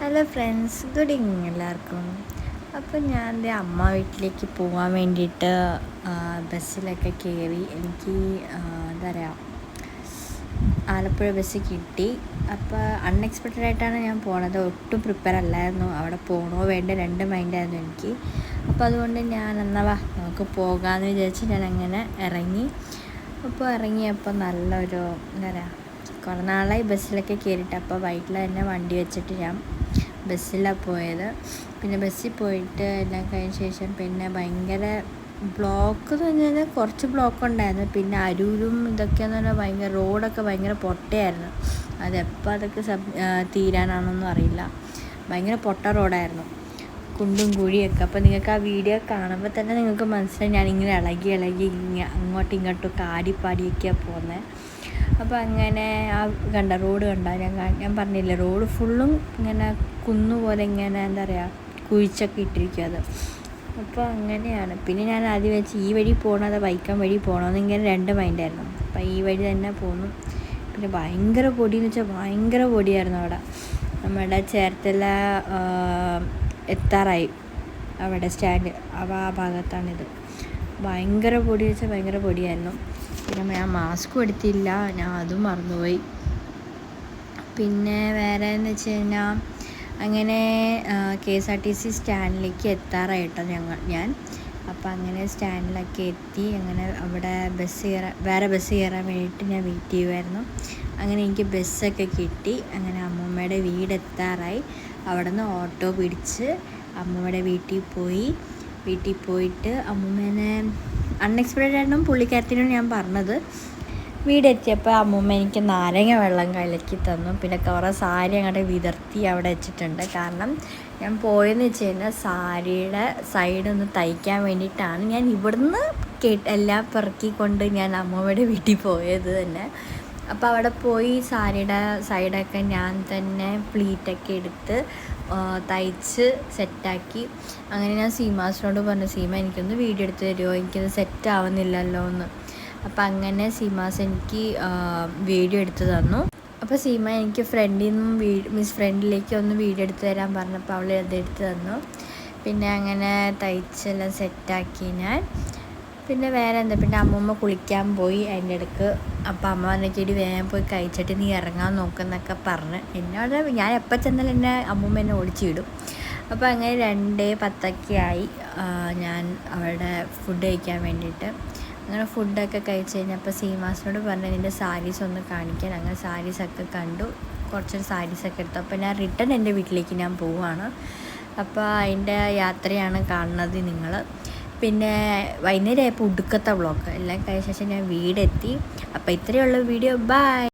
Hello friends, good evening എല്ലാവർക്കും. അപ്പോൾ ഞാൻ എൻ്റെ അമ്മ വീട്ടിലേക്ക് പോകാൻ വേണ്ടിയിട്ട് ബസ്സിലൊക്കെ കയറി. എനിക്ക് എന്താ പറയുക, ആലപ്പുഴ ബസ് കിട്ടി. അപ്പോൾ അൺഎക്സ്പെക്റ്റഡ് ആയിട്ടാണ് ഞാൻ പോണത്. ഒട്ടും പ്രിപ്പയർ അല്ലായിരുന്നു. അവിടെ പോകണോ വേണ്ട രണ്ട് മൈൻഡായിരുന്നു എനിക്ക്. അപ്പോൾ അതുകൊണ്ട് ഞാൻ എന്നാ നമുക്ക് പോകാമെന്ന് വിചാരിച്ച് ഞാൻ അങ്ങനെ ഇറങ്ങി. അപ്പോൾ ഇറങ്ങിയപ്പോൾ നല്ലൊരു എന്താ പറയുക, കുറേ നാളായി ബസ്സിലൊക്കെ കയറിയിട്ട്. അപ്പോൾ വൈകിട്ട് തന്നെ വണ്ടി വെച്ചിട്ട് ഞാൻ ബസ്സിലാണ് പോയത്. പിന്നെ ബസ്സിൽ പോയിട്ട് എല്ലാം കഴിഞ്ഞ ശേഷം പിന്നെ ഭയങ്കര ബ്ലോക്ക് എന്ന് പറഞ്ഞു കഴിഞ്ഞാൽ കുറച്ച് ബ്ലോക്ക് ഉണ്ടായിരുന്നു. പിന്നെ അരൂരും ഇതൊക്കെയെന്ന് പറഞ്ഞാൽ ഭയങ്കര റോഡൊക്കെ ഭയങ്കര പൊട്ടയായിരുന്നു. അതെപ്പോൾ അതൊക്കെ തീരാനാണെന്നൊന്നും അറിയില്ല. ഭയങ്കര പൊട്ട റോഡായിരുന്നു, കുണ്ടും കുഴിയൊക്കെ. അപ്പോൾ നിങ്ങൾക്ക് ആ വീഡിയോ കാണുമ്പോൾ തന്നെ നിങ്ങൾക്ക് മനസ്സിലായി ഞാനിങ്ങനെ ഇളകി അങ്ങോട്ടും ഇങ്ങോട്ടും ആടിപ്പാടിയൊക്കെയാണ് പോകുന്നത്. അപ്പോൾ അങ്ങനെ ആ കണ്ട റോഡ് കണ്ട, ഞാൻ പറഞ്ഞില്ലേ, റോഡ് ഫുള്ളും ഇങ്ങനെ കുന്നുപോലെ ഇങ്ങനെ എന്താ പറയുക, കുഴിച്ചൊക്കെ ഇട്ടിരിക്കും അത്. അപ്പോൾ അങ്ങനെയാണ്. പിന്നെ ഞാൻ ആദ്യം വെച്ച് ഈ വഴി പോകണത് വൈക്കം വഴി പോകണമെന്ന് ഇങ്ങനെ രണ്ട് മൈൻഡായിരുന്നു. അപ്പോൾ ഈ വഴി തന്നെ പോന്നു. പിന്നെ ഭയങ്കര പൊടിയെന്ന് വെച്ചാൽ ഭയങ്കര പൊടിയായിരുന്നു അവിടെ. നമ്മുടെ ചേർത്തല എത്താറായി അവിടെ സ്റ്റാൻഡ്, ആ ഭാഗത്താണിത്. ഭയങ്കര പൊടി വെച്ചാൽ ഭയങ്കര പൊടിയായിരുന്നു. പിന്നെ ഞാൻ മാസ്കും എടുത്തില്ല, ഞാൻ അതും മറന്നുപോയി. പിന്നെ വേറെ എന്ന് വെച്ച് കഴിഞ്ഞാൽ അങ്ങനെ KSRTC സ്റ്റാൻഡിലേക്ക് എത്താറായിട്ടോ ഞാൻ. അപ്പോൾ അങ്ങനെ സ്റ്റാൻഡിലൊക്കെ എത്തി. അങ്ങനെ അവിടെ വേറെ ബസ് കയറാൻ വേണ്ടിയിട്ട് ഞാൻ വെയിറ്റ് ചെയ്യുമായിരുന്നു. അങ്ങനെ എനിക്ക് ബസ്സൊക്കെ കിട്ടി. അങ്ങനെ അമ്മൂമ്മയുടെ വീടെത്താറായി. അവിടെ നിന്ന് ഓട്ടോ പിടിച്ച് അമ്മൂമ്മയുടെ വീട്ടിൽ പോയിട്ട് അമ്മൂമ്മേനെ അൺഎക്സ്പെക്റ്റഡ് ആയിട്ടും പുള്ളിക്കാരത്തിനോട് ഞാൻ പറഞ്ഞത്. വീടെത്തിയപ്പോൾ അമ്മൂമ്മ എനിക്ക് നാരങ്ങ വെള്ളം കലക്കി തന്നു. പിന്നെ കുറേ സാരി അങ്ങോട്ട് വിതർത്തി അവിടെ വെച്ചിട്ടുണ്ട്. കാരണം ഞാൻ പോയെന്ന് വെച്ച് കഴിഞ്ഞാൽ സാരിയുടെ സൈഡൊന്ന് തയ്ക്കാൻ വേണ്ടിയിട്ടാണ് ഞാൻ ഇവിടുന്ന് എല്ലാം പെറുക്കിക്കൊണ്ട് ഞാൻ അമ്മൂമ്മയുടെ വീട്ടിൽ പോയത് തന്നെ. അപ്പോൾ അവിടെ പോയി സാരിയുടെ സൈഡൊക്കെ ഞാൻ തന്നെ പ്ലീറ്റൊക്കെ എടുത്ത് തയ്ച്ച് സെറ്റാക്കി. അങ്ങനെ ഞാൻ സീമാസിനോട് പറഞ്ഞു, സീമ എനിക്കൊന്ന് വീഡിയോ എടുത്ത് തരുമോ, എനിക്കത് സെറ്റ് ആവുന്നില്ലല്ലോ എന്ന്. അപ്പം അങ്ങനെ സീമാസ് എനിക്ക് വീഡിയോ എടുത്ത് തന്നു. അപ്പോൾ സീമ എനിക്ക് ഫ്രണ്ടിലേക്ക് ഒന്ന് വീഡിയോ എടുത്ത് തരാൻ പറഞ്ഞപ്പോൾ അവൾ അതെടുത്ത് തന്നു. പിന്നെ അങ്ങനെ തയ്ച്ചെല്ലാം സെറ്റാക്കി ഞാൻ. പിന്നെ വേറെ എന്താ, പിന്നെ അമ്മൂമ്മ കുളിക്കാൻ പോയി അതിൻ്റെ ഇടയ്ക്ക്. അപ്പോൾ അമ്മ പറഞ്ഞിട്ട് വേഗം പോയി കഴിച്ചിട്ട് നീ ഇറങ്ങാൻ നോക്കുന്നൊക്കെ പറഞ്ഞ് എന്നോട്. ഞാൻ എപ്പോൾ ചെന്നാലും അമ്മൂമ്മ എന്നെ ഓടിച്ചിടും. അപ്പോൾ അങ്ങനെ 2:10 ആയി ഞാൻ അവിടെ ഫുഡ് കഴിക്കാൻ വേണ്ടിയിട്ട്. അങ്ങനെ ഫുഡൊക്കെ കഴിച്ച് കഴിഞ്ഞപ്പോൾ സീമാസിനോട് പറഞ്ഞ് നിൻ്റെ സാരീസ് ഒന്ന് കാണിക്കാൻ. അങ്ങനെ സാരീസൊക്കെ കണ്ടു, കുറച്ചൊരു സാരീസൊക്കെ എടുത്തു. അപ്പോൾ ഞാൻ റിട്ടേൺ എൻ്റെ വീട്ടിലേക്ക് ഞാൻ പോവുകയാണ്. അപ്പോൾ അതിൻ്റെ യാത്രയാണ് കാണുന്നത് നിങ്ങൾ. പിന്നെ വൈകുന്നേരം ആയപ്പോൾ ഒടുക്കത്തെ വ്ളോഗ് എല്ലാം കഴിഞ്ഞ ശേഷം ഞാൻ വീടെത്തി. അപ്പോൾ ഇത്രയുള്ള വീഡിയോ. ബൈ.